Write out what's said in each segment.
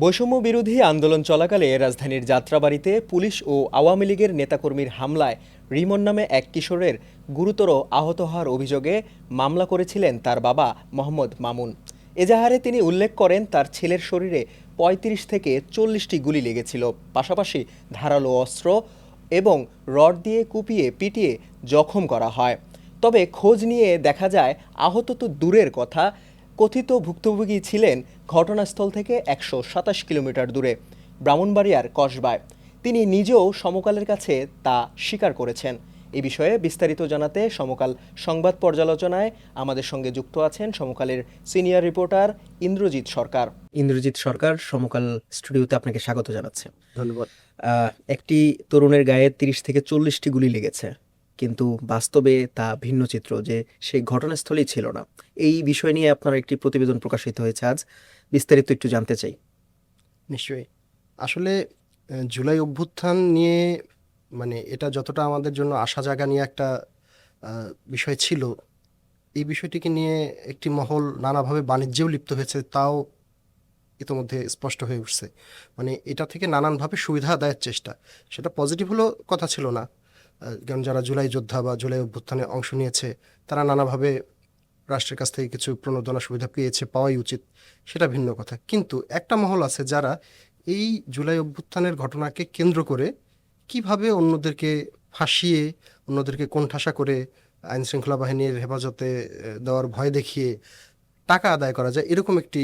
বৈষম্য বিরোধী আন্দোলন চলাকালে রাজধানীর যাত্রাবাড়ীতে পুলিশ ও আওয়ামী লীগের নেতাকর্মীর হামলায় রিমন নামে এক কিশোরের গুরুতর আহত হওয়ার অভিযোগে মামলা করেছিলেন তার বাবা মোহাম্মদ মামুন। এজাহারে তিনি উল্লেখ করেন তার ছেলের শরীরে ৩৫ থেকে ৪০টি গুলি লেগেছিল, পাশাপাশি ধারালো অস্ত্র এবং রড দিয়ে কুপিয়ে পিটিয়ে জখম করা হয়। তবে খোঁজ নিয়ে দেখা যায় আহত তো দূরের কথা, কথিত ভুক্তভোগী ছিলেন ঘটনাস্থল থেকে ১২৭ কিলোমিটার দূরে ব্রাহ্মণবাড়িয়ার কসবায়। তিনি নিজেও সমকালের কাছে তা স্বীকার করেছেন। এ বিষয়ে বিস্তারিত জানাতে সমকাল সংবাদ পর্যালোচনায় আমাদের সঙ্গে যুক্ত আছেন সমকালের সিনিয়র রিপোর্টার ইন্দ্রজিৎ সরকার। ইন্দ্রজিৎ সরকার, সমকাল স্টুডিওতে আপনাকে স্বাগত জানাচ্ছে। ধন্যবাদ। একটি তরুণের গায়ে ৩০ থেকে ৪০টি গুলি লেগেছে, কিন্তু বাস্তবে তা ভিন্ন চিত্র, যে সেই ঘটনাস্থলেই ছিল না। এই বিষয় নিয়ে আপনার একটি প্রতিবেদন প্রকাশিত হয়েছে আজ, বিস্তারিত একটু জানতে চাই। নিশ্চয়ই। আসলে জুলাই অভ্যুত্থান নিয়ে এটা যতটা আমাদের জন্য আশা জাগা নিয়ে একটা বিষয় ছিল, এই বিষয়টিকে নিয়ে একটি মহল নানাভাবে বাণিজ্যেও লিপ্ত হয়েছে, তাও ইতোমধ্যে স্পষ্ট হয়ে উঠছে। এটা থেকে নানানভাবে সুবিধা আদায়ের চেষ্টা, সেটা পজিটিভ হলো কথা ছিল না। কারণ যারা জুলাই যোদ্ধা বা জুলাই অভ্যুত্থানে অংশ নিয়েছে তারা নানাভাবে রাষ্ট্রের কাছ থেকে কিছু প্রণোদনা সুবিধা পাওয়াই উচিত, সেটা ভিন্ন কথা। কিন্তু একটা মহল আছে যারা এই জুলাই অভ্যুত্থানের ঘটনাকে কেন্দ্র করে কিভাবে অন্যদেরকে ফাঁসিয়ে, অন্যদেরকে কোণঠাসা করে আইন শৃঙ্খলা বাহিনীর হেফাজতে দেওয়ার ভয় দেখিয়ে টাকা আদায় করা যায়, এরকম একটি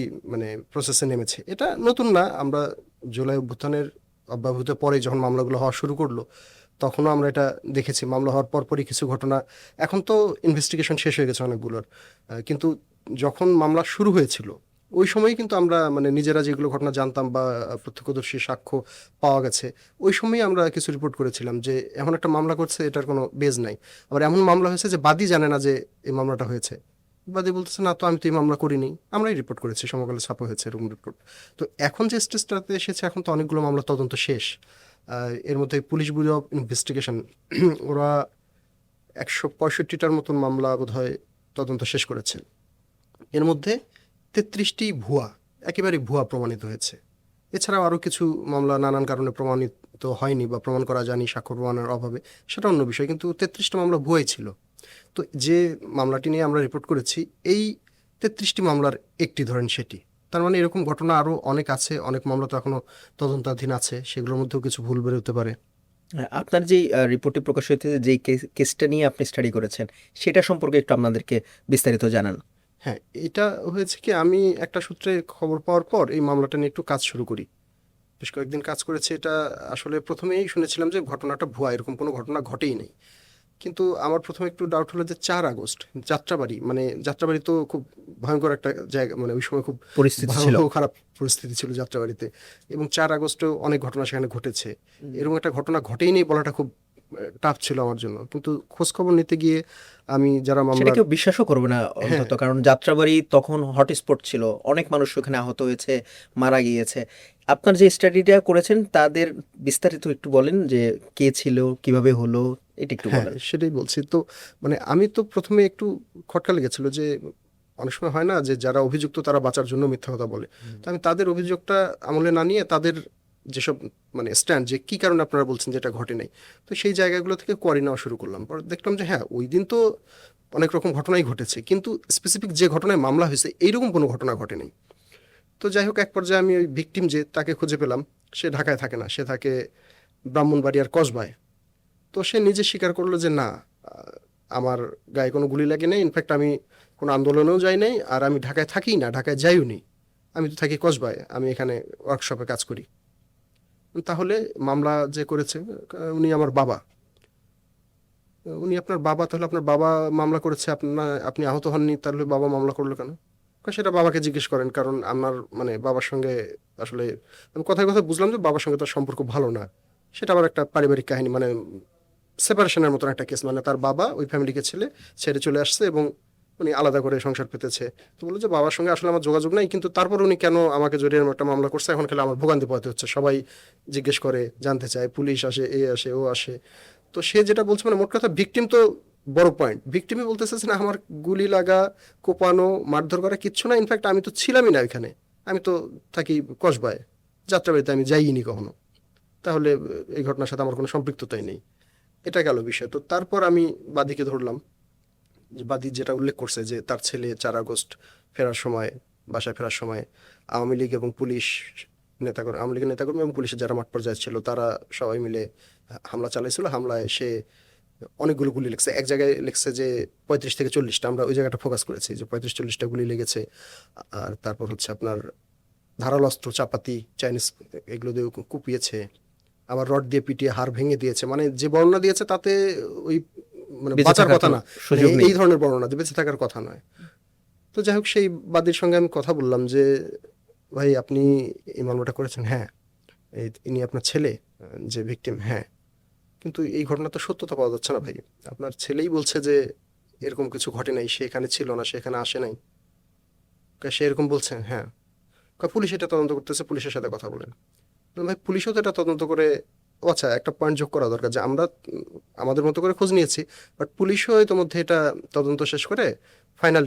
প্রসেসে নেমেছে। এটা নতুন না, আমরা জুলাই অভ্যুত্থানের অব্যবহিত পরে যখন মামলাগুলো হওয়া শুরু করলো তখনও আমরা এটা দেখেছি। মামলা হওয়ার পরপরই কিছু ঘটনা, এখন তো ইনভেস্টিগেশন শেষ হয়ে গেছে অনেকগুলোর, কিন্তু যখন মামলা শুরু হয়েছিল ওই সময়ই কিন্তু আমরা নিজেরা যেগুলো ঘটনা জানতাম বা প্রত্যক্ষদর্শী সাক্ষ্য পাওয়া গেছে, ওই সময়ই আমরা কিছু রিপোর্ট করেছিলাম যে এমন একটা মামলা করছে এটার কোনো বেজ নাই। আবার এমন মামলা হয়েছে যে বাদী জানে না যে এই মামলাটা হয়েছে, বাদী বলতেছে না তো আমি তো এই মামলা করিনি, আমরাই রিপোর্ট করেছি, সমকালে ছাপা হয়েছে এরকম রিপোর্ট। তো এখন যে স্টেজটাতে এসেছে, এখন তো অনেকগুলো মামলা তদন্ত শেষ। এর মধ্যে পুলিশ ব্যুরো অফ ইনভেস্টিগেশন ওরা ১৬৫টার মতন মামলা বোধহয় তদন্ত শেষ করেছে। এর মধ্যে ৩৩টি ভুয়া, একেবারে ভুয়া প্রমাণিত হয়েছে। এছাড়াও আরও কিছু মামলা নানান কারণে প্রমাণিত হয়নি বা প্রমাণ করা যায়নি সাক্ষ্য প্রমাণের অভাবে, সেটা অন্য বিষয়, কিন্তু ৩৩টা মামলা ভুয়াই ছিল। তো যে মামলাটি নিয়ে আমরা রিপোর্ট করেছি, এই ৩৩টি মামলার একটি ধরেন সেটি। তার এরকম ঘটনা আরও অনেক আছে, অনেক মামলা তো এখনও তদন্তাধীন আছে, সেগুলোর মধ্যেও কিছু ভুল বেরোতে পারে। আপনার যেই রিপোর্টে প্রকাশ হয়েছে, যেই কেসটা নিয়ে আপনি স্টাডি করেছেন, সেটা সম্পর্কে একটু আপনাদেরকে বিস্তারিত জানান। হ্যাঁ, এটা হয়েছে কি, আমি একটা সূত্রে খবর পাওয়ার পর এই মামলাটা নিয়ে একটু কাজ শুরু করি। বেশ কয়েকদিন কাজ করেছে। এটা আসলে প্রথমেই শুনেছিলাম যে ঘটনাটা ভুয়া, এরকম কোনো ঘটনা ঘটেই নেই। কিন্তু আমার প্রথমে একটু ডাউট হলো যে ৪ আগস্ট যাত্রাবাড়ি, যাত্রাবাড়ি তো খুব ভয়ঙ্কর একটা জায়গা, ওই সময় খুব পরিস্থিতি ছিল, খারাপ পরিস্থিতি ছিল যাত্রাবাড়িতে, এবং ৪ আগস্টেও অনেক ঘটনা সেখানে ঘটেছে। এরকম একটা ঘটনা ঘটেই নেই বলাটা খুব টাফ ছিল আমার জন্য। কিন্তু খোঁজ খবর নিতে গিয়ে আমি যারা সেটা কেউ বিশ্বাসও করবে না অন্তত, কারণ যাত্রাবাড়ি তখন হটস্পট ছিল, অনেক মানুষ ওখানে আহত হয়েছে, মারা গিয়েছে। আপনার যে স্টাডিটা করেছেন তাদের বিস্তারিত একটু বলেন, যে কে ছিল, কিভাবে হলো, এটা একটু বলেন। সেটাই বলছি। তো আমি তো প্রথমে একটু খটকা লেগেছিল যে অনেক সময় হয় না যে যারা অভিযুক্ত তারা বাঁচার জন্য মিথ্যা কথা বলে। তো আমি তাদের অভিযোগটা আমলে না নিয়ে তাদের যেসব স্ট্যান্ড, যে কী কারণে আপনারা বলছেন যে এটা ঘটে নাই, তো সেই জায়গাগুলো থেকে কোয়ারি নেওয়া শুরু করলাম। পরে দেখলাম যে হ্যাঁ, ওই দিন তো অনেক রকম ঘটনাই ঘটেছে, কিন্তু স্পেসিফিক যে ঘটনায় মামলা হয়েছে এইরকম কোনো ঘটনা ঘটে নাই। তো যাই হোক, এক পর্যায়ে আমি ওই ভিকটিম যে তাকে খুঁজে পেলাম। সে ঢাকায় থাকে না, সে থাকে ব্রাহ্মণবাড়িয়ার কসবায়। তো সে নিজে স্বীকার করলো যে না, আমার গায়ে কোনো গুলি লাগে নাই, ইনফ্যাক্ট আমি কোনো আন্দোলনেও যাই নাই, আর আমি ঢাকায় থাকি না, ঢাকায় যাইও নি, আমি তো থাকি কসবায়, আমি এখানে ওয়ার্কশপে কাজ করি। তাহলে মামলা যে করেছে উনি আমার বাবা। উনি আপনার বাবা, তাহলে আপনার বাবা মামলা করেছে, আপনি আহত হননি, তাহলে বাবা মামলা করলো কেন? সেটা বাবাকে জিজ্ঞেস করেন, কারণ আমার বাবার সঙ্গে আসলে আমি কথায় কথায় বুঝলাম যে বাবার সঙ্গে তার সম্পর্ক ভালো না। সেটা আবার একটা পারিবারিক কাহিনী, সেপারেশনের মতন একটা কেস। তার বাবা ওই ফ্যামিলিকে ছেড়ে চলে আসছে এবং উনি আলাদা করে সংসার পেতেছে। তো বললো যে বাবার সঙ্গে আসলে আমার যোগাযোগ নাই, কিন্তু তারপর উনি কেন আমাকে জড়িয়ে একটা মামলা করছে, এখন খেলে আমার ভোগান্তি পোহাতে হচ্ছে, সবাই জিজ্ঞেস করে, জানতে চায়, পুলিশ আসে, এ আসে, ও আসে। তো সে যেটা বলছে, মোট কথা ভিকটিম তো বড় পয়েন্ট, ভিকটিমই বলতেছে না আমার গুলি লাগা, কোপানো, মারধর করা কিচ্ছু না, ইনফ্যাক্ট আমি তো ছিলামই না ওইখানে, আমি তো থাকি কসবায়, যাত্রাবাড়িতে আমি যাইনি কখনো, তাহলে এই ঘটনার সাথে আমার কোনো সম্পৃক্ততাই নেই। এটা গেল বিষয়। তো তারপর আমি বাদীকে ধরলাম, যে বাদী যেটা উল্লেখ করছে যে তার ছেলে 4 আগস্ট ফেরার সময়, বাসায় ফেরার সময় আওয়ামী লীগ এবং পুলিশ নেতাকর্মী, আওয়ামী লীগের নেতাকর্মী এবং পুলিশের যারা মাঠ পর্যায়ে ছিল তারা সবাই মিলে হামলা চালাইছিল। হামলায় সে অনেকগুলো গুলি লেগেছে, এক জায়গায় লেগেছে যে 35 থেকে 40টা, আমরা ওই জায়গাটা ফোকাস করেছি যে 35-40টা গুলি লেগেছে। আর তারপর হচ্ছে আপনার ধারালো অস্ত্র, চাপাতি, চাইনিজ এগুলো দিয়ে কুপিয়েছে, আবার রড দিয়ে পিটিয়ে হাড় ভেঙে দিয়েছে। মানে যে বর্ণনা দিয়েছে তাতে ওই মানে বেঁচে বাঁচার থাকার কথা তো না, সুযোগ মানে নেই। এই ধরনের বর্ণনা দিয়ে বেঁচে থাকার কথা নয়। তো যাই হোক, সেই বাদীর সঙ্গে আমি কথা বললাম যে ভাই আপনি এই মামলাটা করেছেন? হ্যাঁ। ইনি আপনার ছেলে যে ভিকটিম? হ্যাঁ। কিন্তু এই ঘটনা তো সত্যতা পাওয়া যাচ্ছে না ভাই। আপনার ছেলেই বলছে যে এরকম কিছু ঘটে নাই, সে এখানে ছিল না, সে এখানে আসে নাই। সে এরকম বলছে? হ্যাঁ। পুলিশ এটা তদন্ত করতেছে, পুলিশের সাথে কথা বলেন। ভাই পুলিশও তো এটা তদন্ত করে। ও আচ্ছা, একটা পয়েন্ট যোগ করা দরকার যে আমরা আমাদের মতো করে খোঁজ নিয়েছি, বাট পুলিশও ইতোমধ্যে এটা তদন্ত শেষ করে ফাইনাল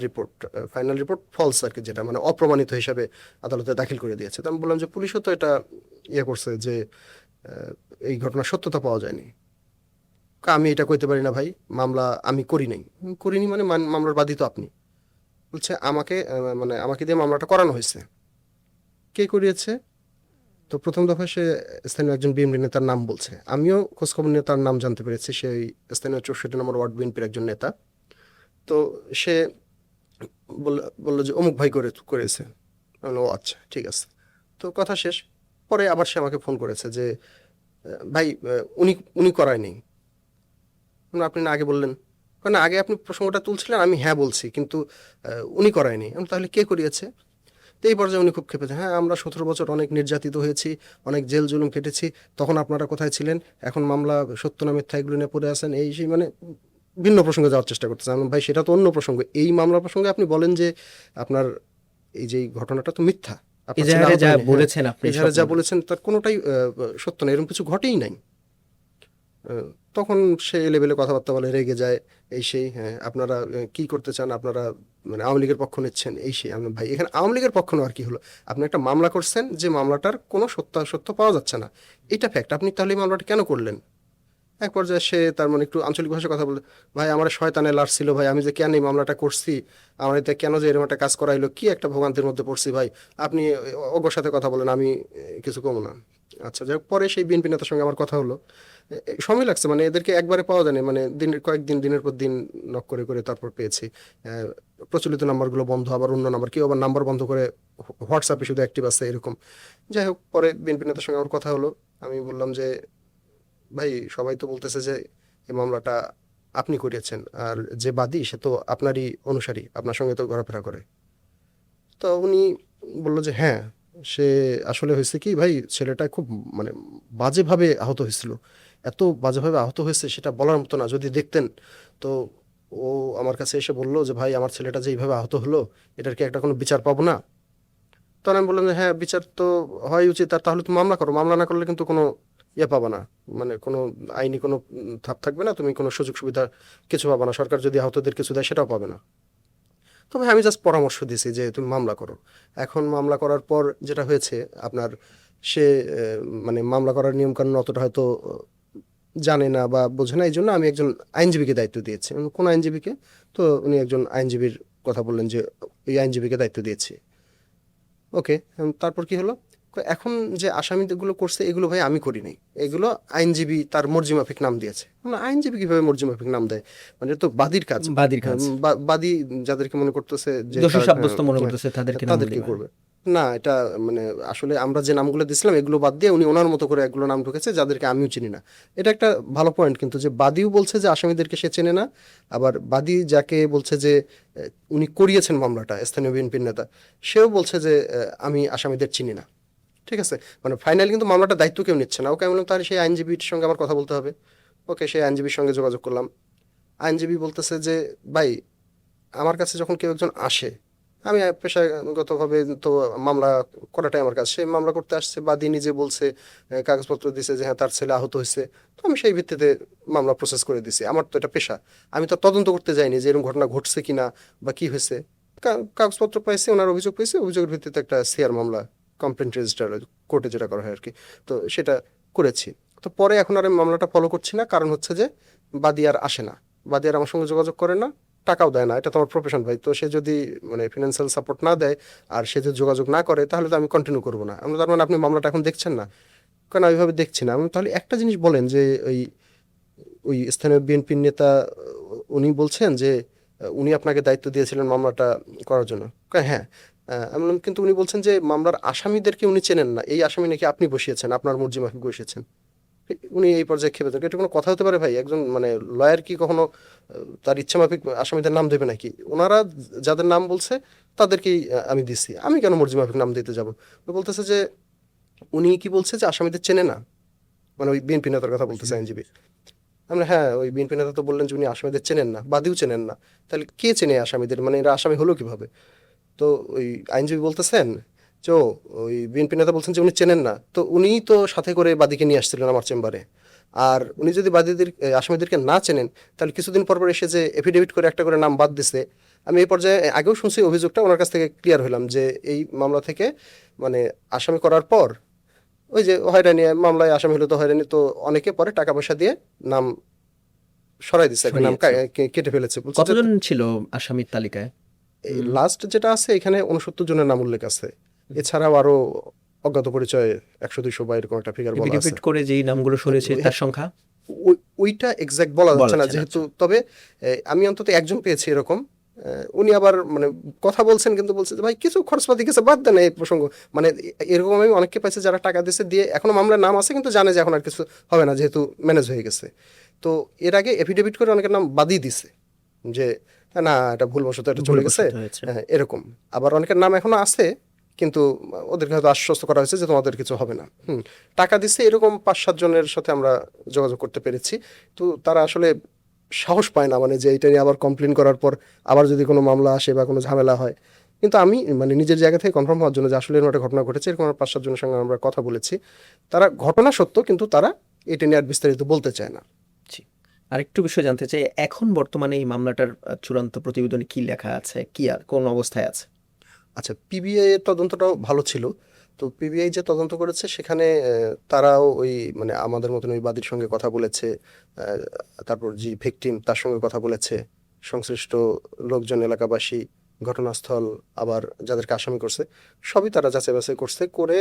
রিপোর্ট ফলস আর কি, যেটা মানে অপ্রমাণিত হিসাবে আদালতে দাখিল করে দিয়েছে। তো আমি বললাম যে পুলিশও তো এটা ইয়ে করছে যে এই ঘটনার সত্যতা পাওয়া যায়নি। আমি এটা কইতে পারি না ভাই, মামলা আমি করি নাই। করিনি মানে মামলার বাদী তো আপনি। বলছে আমাকে মানে আমাকে দিয়ে মামলাটা করানো হয়েছে। কে করিয়েছে? তো প্রথম দফায় সে স্থানীয় একজন বিএনপি নেতার নাম বলছে। আমিও খোঁজখবর নিয়ে তার নাম জানতে পেরেছি, সেই স্থানীয় 64 নম্বর ওয়ার্ড বিএনপির একজন নেতা। তো সে বললো যে অমুক ভাই করেছে। আমি বললাম, ও আচ্ছা ঠিক আছে। তো কথা শেষ। পরে আবার সে আমাকে ফোন করেছে যে ভাই উনি উনি করায়নি। আপনি না আগে বললেন? না, আগে আপনি প্রসঙ্গটা তুলছিলেন, আমি হ্যাঁ বলছি, কিন্তু উনি করায়নি। তাহলে কে করিয়েছে? তো এই পর্যায়ে উনি খুব ক্ষেপেছে। হ্যাঁ, আমরা 17 বছর অনেক নির্যাতিত হয়েছি, অনেক জেল জুলুম কেটেছি, তখন আপনারা কোথায় ছিলেন? এখন মামলা সত্য না মিথ্যা এগুলো নিয়ে পড়ে আছেন, এই সেই মানে ভিন্ন প্রসঙ্গে যাওয়ার চেষ্টা করতেছে। আমি বললাম, ভাই সেটা তো অন্য প্রসঙ্গ, এই মামলা প্রসঙ্গে আপনি বলেন যে আপনার এই যে এই ঘটনাটা তো মিথ্যা, আপনার ছেলে এজাহারে আহত যা হয়নি। হ্যাঁ, বলেছেন আপনি সব এজাহারে যা বলেছেন তার কোনোটাই সত্য না, এরকম কিছু ঘটেই নাই। তখন সে লেভেলে কথাবার্তা বলে, রেগে যায়, এই সেই। হ্যাঁ, আপনারা কি করতে চান? আপনারা মানে আওয়ামী লীগের পক্ষ নিচ্ছেন, এই সেই। আমি বললাম, ভাই এখানে আওয়ামী লীগের পক্ষ নেওয়ার কি হলো? আপনি একটা মামলা করছেন যে মামলাটার কোনো সত্য পাওয়া যাচ্ছে না, এটা ফ্যাক্ট। আপনি তাহলে এই মামলাটা কেন করলেন? এক পর্যায়ে সে তার মানে একটু আঞ্চলিক ভাষায় কথা বলে, ভাই আমার শয়তানে লাড়ছিল ভাই, আমি যে কেন এই মামলাটা করছি, আমার এতে কেন যে এরকম একটা কাজ করাইলো, কি একটা ভোগান্তির মধ্যে পড়ছি ভাই, আপনি অগোর সাথে কথা বলেন, আমি কিছু কমো না। আচ্ছা, যাই হোক, পরে সেই বিএনপি নেতার সঙ্গে আমার কথা হলো। সময় লাগছে, মানে এদেরকে একবারে পাওয়া যায়নি, মানে দিনের পর দিন নক করে করে তারপর পেয়েছি। প্রচলিত নাম্বারগুলো বন্ধ, আবার অন্য নাম্বার, কেউ আবার নাম্বার বন্ধ করে হোয়াটসঅ্যাপে শুধু অ্যাক্টিভ আছে এরকম। যাই হোক, পরে বিএনপি নেতার সঙ্গে আমার কথা হলো। আমি বললাম যে ভাই সবাই তো বলতেছে যে এই মামলাটা আপনি করিয়েছেন, আর যে বাদী সে তো আপনারই অনুসারী, আপনার সঙ্গে তো ঘোরাফেরা করে। তো উনি বললো যে হ্যাঁ, সে আসলে হয়েছে কি ভাই, ছেলেটা খুব মানে বাজেভাবে আহত হয়েছিল। এত বাজেভাবে আহত হয়েছে সেটা বলার মতো না, যদি দেখতেন। তো ও আমার কাছে এসে বললো যে ভাই আমার ছেলেটা যে এইভাবে আহত হলো, এটার কি একটা কোনো বিচার পাবো না? তখন আমি বললাম যে হ্যাঁ, বিচার তো হওয়াই উচিত। আর তাহলে তুমি মামলা করো, মামলা না করলে কিন্তু কোনো ইয়ে পাবা না, মানে কোনো আইনি কোনো ধাপ থাকবে না, তুমি কোনো সুযোগ সুবিধা কিছু পাবা না, সরকার যদি আহতদের কিছু দেয় সেটাও পাবে না। তবে আমি জাস্ট পরামর্শ দিয়েছি যে তুমি মামলা করো। এখন মামলা করার পর যেটা হয়েছে আপনার, সে মানে মামলা করার নিয়ম কানুন অতটা হয়তো জানে না বা বোঝে না, এই জন্য আমি একজন আইনজীবীকে দায়িত্ব দিয়েছি। কোন আইনজীবীকে? তো উনি একজন আইনজীবীর কথা বললেন যে এই আইনজীবীকে দায়িত্ব দিয়েছি। ওকে, তারপর কি হলো? এখন যে আসামিগুলো করছে এগুলো ভাই আমি করি নাই, এগুলো আইনজীবী তার মর্জি মাফিক নাম দিয়েছে। আইনজীবী কিভাবে মর্জি মাফিক নাম দেয়? মানে এটা তো বাদীর কাজ। বাদীর কাজ। বাদী যাদেরকে মনে করতেছে যে দোষী তারা সাব্যস্ত মনে করতেছে তাদেরকে নাম তাদেরকে দিবেন। করবে। না, এটা মানে আসলে আমরা যে নামগুলো দিছিলাম এগুলো বাদ দিয়ে উনি ওনার মতো করে এগুলো নাম ঢুকেছে যাদেরকে আমিও চিনি না। এটা একটা ভালো পয়েন্ট, কিন্তু যে বাদীও বলছে যে আসামিদেরকে সে চেনে না, আবার বাদী যাকে বলছে যে উনি করিয়েছেন মামলাটা, স্থানীয় বিএনপির নেতা, সেও বলছে যে আমি আসামিদের চিনি না। ঠিক আছে, মানে ফাইনালি কিন্তু মামলাটার দায়িত্ব কেউ নিচ্ছে না। ওকে আমি বললাম তাহলে সেই আইনজীবীর সঙ্গে আমার কথা বলতে হবে। ওকে, সেই আইনজীবীর সঙ্গে যোগাযোগ করলাম। আইনজীবী বলতেছে যে ভাই আমার কাছে যখন কেউ একজন আসে, আমি পেশাগতভাবে তো মামলা করাটাই আমার কাজ। সে মামলা করতে আসছে, বাদী নিজে বলছে, কাগজপত্র দিছে যে হ্যাঁ তার ছেলে আহত হয়েছে, তো আমি সেই ভিত্তিতে মামলা প্রসেস করে দিছি। আমার তো এটা পেশা, আমি তো তদন্ত করতে যাইনি যে এরকম ঘটনা ঘটছে কিনা বা কি হয়েছে। কাগজপত্র পাইছে, ওনার অভিযোগ পাইছে, অভিযোগের ভিত্তিতে একটা সিআর মামলা কমপ্লেন্ট রেজিস্টার, কোর্টে যেটা করা হয় আর কি। তো সেটা করেছি। তো পরে এখন আর আমি মামলাটা ফলো করছি না, কারণ হচ্ছে যে বাদী আর আসে না, বাদী আর আমার সঙ্গে যোগাযোগ করে না, টাকাও দেয় না। এটা তো আমার প্রফেশন ভাই, তো সে যদি মানে ফিনান্সিয়াল সাপোর্ট না দেয় আর সে যদি যোগাযোগ না করে, তাহলে তো আমি কন্টিনিউ করবো না। আমি তার মানে আপনি মামলাটা এখন দেখছেন না, কারণ আমি ওইভাবে দেখছি না। আমি তাহলে একটা জিনিস বলেন যে ওই ওই স্থানীয় বিএনপির নেতা উনি বলছেন যে উনি আপনাকে দায়িত্ব দিয়েছিলেন মামলাটা করার জন্য। হ্যাঁ। আমি বললাম, কিন্তু উনি বলছেন যে মামলার আসামিদেরকে উনি চেনেন না, এই আসামি নাকি আপনি বসিয়েছেন, আপনার মর্জি মাফিক বসিয়েছেন। উনি এই পর্যায়ে খেপে থাকেন। এটা কোনো কথা হতে পারে ভাই? একজন মানে লয়ার কি কখনো তার ইচ্ছা মাফিক আসামিদের নাম দেবে নাকি? ওনারা যাদের নাম বলছে তাদেরকেই আমি দিচ্ছি, আমি কেন মর্জি মাফিক নাম দিতে যাব? বলতেছে যে উনি কি বলছে যে আসামিদের চেনে না, মানে ওই বিএনপি নেতার কথা বলতেছে আইনজীবী। আমরা, হ্যাঁ, ওই বিএনপি নেতা তো বললেন যে উনি আসামিদের চেনেন না, বাদীও চেনেন না। তাহলে কে চেনে আসামিদের, মানে এরা আসামি হলো কিভাবে? তো ওই আইনজীবী বলতেছেন যে ওই বিএনপি নেতা বলছেন যে উনি চেনেন না, তো উনিই তো সাথে করে বাদীকে নিয়ে আসছিলেন আমার চেম্বারে। আর উনি যদি বাদীদের আসামিদেরকে না চেনেন, তাহলে কিছুদিন পর পর এসে যে এফিডেভিট করে একটা করে নাম বাদ দিছে। আমি এই পর্যায়ে আগেও শুনছি অভিযোগটা, ওনার কাছ থেকে ক্লিয়ার হলাম যে এই মামলা থেকে মানে আসামি করার পর ওই যে হয়রানি, মামলায় আসামি হলো তো হয়রানি, তো অনেকে পরে টাকা পয়সা দিয়ে নাম সরাই দিচ্ছে, একটা নাম সরিয়েছে। কেটে ফেলেছে। বলছে যে কতজন ছিল আসামির তালিকায়? লাস্ট যেটা আছে এখানে 69 জনের নাম উল্লেখ আছে, এছাড়াও আরো অজ্ঞাত পরিচয় 100-200 বা এরকম একটা ফিগার বলা আছে। এফিডেভিট করে যেই নামগুলো সরেছে হ্যাঁ, তার সংখ্যা ওইটা এক্সাক্ট বলা যাচ্ছে না যেহেতু। তবে আমি অন্তত একজন পেয়েছি এরকম। উনি আবার মানে কথা বলছেন, কিন্তু বলছে যে ভাই কিছু খরচপাতি গেছে, বাদ দেন এই প্রসঙ্গ। মানে এরকম আমি অনেককে পাইছি যারা টাকা দিয়েছে, দিয়ে এখনো মামলার নাম আছে, কিন্তু জানে যে এখন আর কিছু হবে না যেহেতু ম্যানেজ হয়ে গেছে। তো এর আগে এফিডেভিট করে অনেকের নাম বাদই দিছে যে না, এটা ভুলবশত এটা চলে গেছে, ভুলবশত হয়েছে। এরকম। আবার অনেকের নাম এখনো আছে, কিন্তু ওদেরকে হয়তো আশ্বস্ত করা হয়েছে যে তোমাদের কিছু হবে না। টাকা দিচ্ছে, এরকম 5-7 জনের সাথে আমরা যোগাযোগ করতে পেরেছি। তো তারা আসলে সাহস পায় না, মানে যে এটা নিয়ে আবার কমপ্লেন করার পর আবার যদি কোনো মামলা আসে বা কোনো ঝামেলা হয়। কিন্তু আমি মানে নিজের জায়গা থেকে কনফার্ম হওয়ার জন্য যে আসলে এরকম একটা ঘটনা ঘটেছে, এরকম 5-7 জনের সঙ্গে আমরা কথা বলেছি। তারা ঘটনা সত্য, কিন্তু তারা এটা নিয়ে আর বিস্তারিত বলতে চায় না। জি। আরেকটু বিষয় জানতে চাই, এখন বর্তমানে এই মামলাটার চূড়ান্ত প্রতিবেদনে কি লেখা আছে, কি আর কোন অবস্থায় আছে? আচ্ছা, পিবিআই এর তদন্তটাও ভালো ছিল। তো পিবিআই যে তদন্ত করেছে সেখানে তারাও ওই মানে আমাদের মতন ওই বাদীর সঙ্গে কথা বলেছে, তারপর যে ভিকটিম তার সঙ্গে কথা বলেছে, সংশ্লিষ্ট লোকজন, এলাকাবাসী, ঘটনাস্থল, আবার যাদেরকে আসামি করছে, সবই তারা যাচাই বাছাই করছে, করে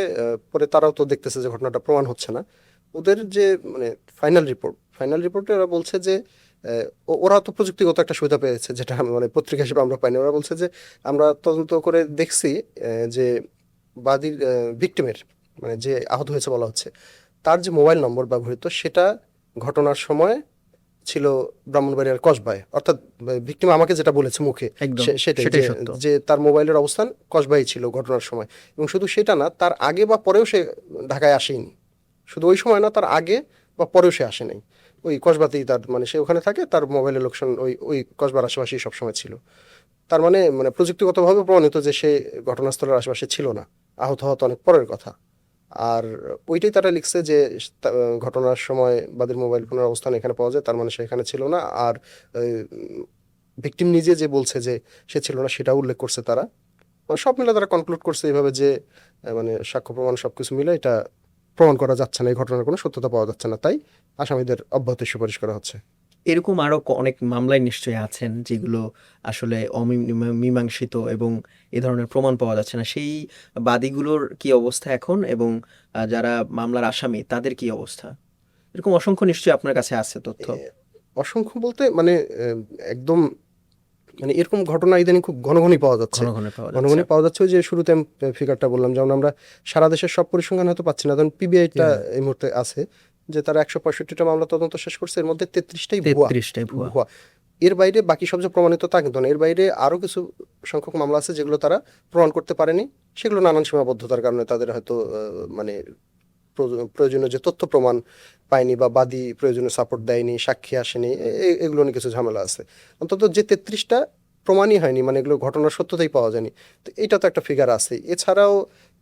পরে তারাও তো দেখতেছে যে ঘটনাটা প্রমাণ হচ্ছে না। ওদের যে মানে ফাইনাল রিপোর্টে ওরা বলছে যে ওরা তো প্রযুক্তিগত একটা সুবিধা পেয়েছে, যেটা মানে পত্রিকা হিসেবে আমরা পাইনি। ওরা বলছে যে আমরা তদন্ত করে দেখছি যে বাদীর ভিকটিমের মানে যে আহত হয়েছে বলা হচ্ছে, তার যে মোবাইল নম্বর ব্যবহৃত সেটা ঘটনার সময় ছিল ব্রাহ্মণবাড়িয়ার কসবায়, অর্থাৎ ভিকটিম আমাকে যেটা বলেছে মুখে একদম সেটাই, সেটাই যে সত্য। যে তার মোবাইলের অবস্থান কসবাই ছিল ঘটনার সময়। এবং শুধু সেটা না, তার আগে বা পরেও সে ঢাকায় আসেনি। শুধু ওই সময় না, তার আগে বা পরেও সে আসে নাই। ওই কসবাতেই তার মানে সে ওখানে থাকে, তার মোবাইলের লোকেশন ওই ওই কসবার আশেপাশেই সবসময় ছিল। তার মানে মানে প্রযুক্তিগতভাবে প্রমাণিত যে সে ঘটনাস্থলের আশেপাশে ছিল না। আহত হওয়া তো অনেক পরের কথা। আর ওইটাই তারা লিখছে যে ঘটনার সময় বাদীর মোবাইল ফোনের অবস্থান এখানে পাওয়া যায়, তার মানে সে এখানে ছিল না। আর ভিকটিম নিজে যে বলছে যে সে ছিল না, সেটা উল্লেখ করছে তারা। মানে সব মিলে তারা কনক্লুড করছে এইভাবে যে মানে সাক্ষ্য প্রমাণ সবকিছু মিলে এটা প্রমাণ করা যাচ্ছে না, এই ঘটনার কোনো সত্যতা পাওয়া যাচ্ছে না, তাই আসামিদের অব্যাহতি সুপারিশ করা হচ্ছে। এরকম আরো অনেক মামলায় নিশ্চয়ই আছেন যেগুলো আসলে অমীমাংসিত এবং এ ধরনের প্রমাণ পাওয়া যাচ্ছে না, সেই বাদীগুলোর কি অবস্থা এখন, এবং যারা মামলার আসামি তাদের কি অবস্থা? এরকম অসংখ্য নিশ্চয়ই আপনার কাছে আছে তথ্য। অসংখ্য বলতে মানে একদম মানে এরকম ঘটনা ইদানিং খুব ঘন ঘনই পাওয়া যাচ্ছে। ঘন ঘন পাওয়া ঘন যাচ্ছে। ঘনই পাওয়া যাচ্ছে। ওই যে শুরুতে আমি ফিগারটা বললাম, যেমন আমরা সারা দেশের সব পরিসংখ্যান হয়তো পাচ্ছি না, কারণ পিবিআইটা এই মুহূর্তে আছে যে তারা 165টা মামলা তদন্ত শেষ করছে, এর মধ্যে 33টাই ভুয়া। 33টাই ভুয়া। ভুয়া। এর বাইরে বাকি সব যে প্রমাণিত তা কিন্তু না। এর বাইরে আরো কিছু সংখ্যক মামলা আছে যেগুলো তারা প্রমাণ করতে পারেনি। সেগুলো নানান সীমাবদ্ধতার কারণে তাদের হয়তো মানে প্রয়োজনীয় যে তথ্য প্রমাণ পায়নি, বা বাদী প্রয়োজনীয় সাপোর্ট দেয়নি, সাক্ষী আসেনি, এগুলো নিয়ে কিছু ঝামেলা আছে। অন্তত যে 33টা প্রমাণই হয়নি, মানে এগুলো ঘটনার সত্যতাই পাওয়া যায়নি, তো এটা তো একটা ফিগার আছে। এছাড়াও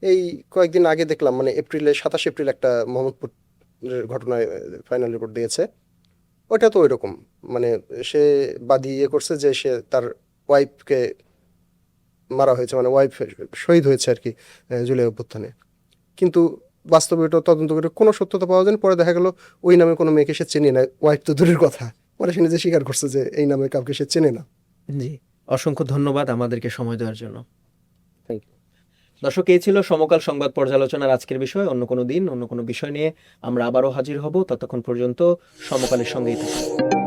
এই কয়েকদিন আগে দেখলাম মানে 27 এপ্রিল একটা মোহাম্মদপুর ঘটনায় ফাইনাল রিপোর্ট দিয়েছে। ওটা তো ওই রকম, মানে সে বাদী করছে যে সে তার ওয়াইফকে মারা হয়েছে, মানে ওয়াইফ শহীদ হয়েছে আর কি জুলাই অভ্যুত্থানে। কিন্তু বাস্তবে এটা তদন্ত করে কোনো সত্যতা পাওয়া যায়নি। পরে দেখা গেল ওই নামে কোনো মেয়েকে সে চেনে না, ওয়াইফ তো দূরের কথা, পরে সে নিজে স্বীকার করছে যে এই নামে কাউকে সে চেনে না। জি, অসংখ্য ধন্যবাদ আমাদেরকে সময় দেওয়ার জন্য। Thank you. দর্শক, এই ছিল সমকাল সংবাদ পর্যালোচনার আজকের বিষয়। অন্য কোনো দিন অন্য কোনো বিষয় নিয়ে আমরা আবারও হাজির হব। ততক্ষণ পর্যন্ত সমকালের সঙ্গেই থাকুন।